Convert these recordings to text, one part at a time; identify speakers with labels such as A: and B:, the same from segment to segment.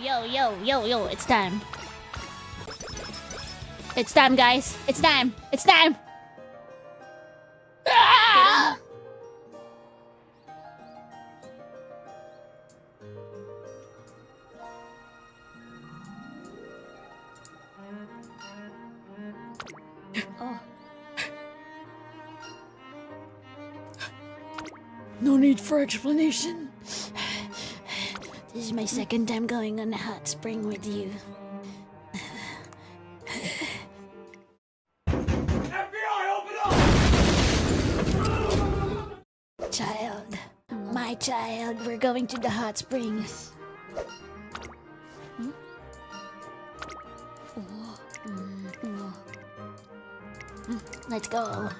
A: Yo, it's time. It's time, guys. It's time. It's time. Ah! No need for explanation. This is my second time going on a hot spring with you.
B: FBI, open up!
A: Child, my child, we're going to the hot springs. Let's go.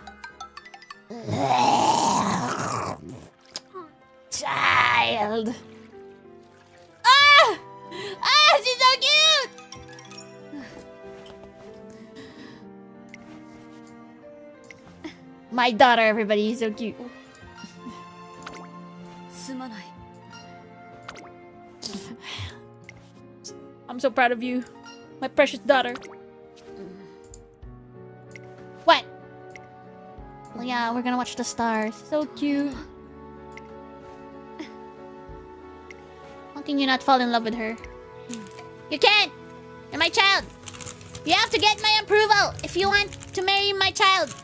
A: Child. Ah! Ah, she's so cute! My daughter, everybody, is so cute. I'm so proud of you, my precious daughter. What? Well, yeah, we're gonna watch the stars. So cute. How can you not fall in love with her? You can't! You're my child! You have to get my approval if you want to marry my child!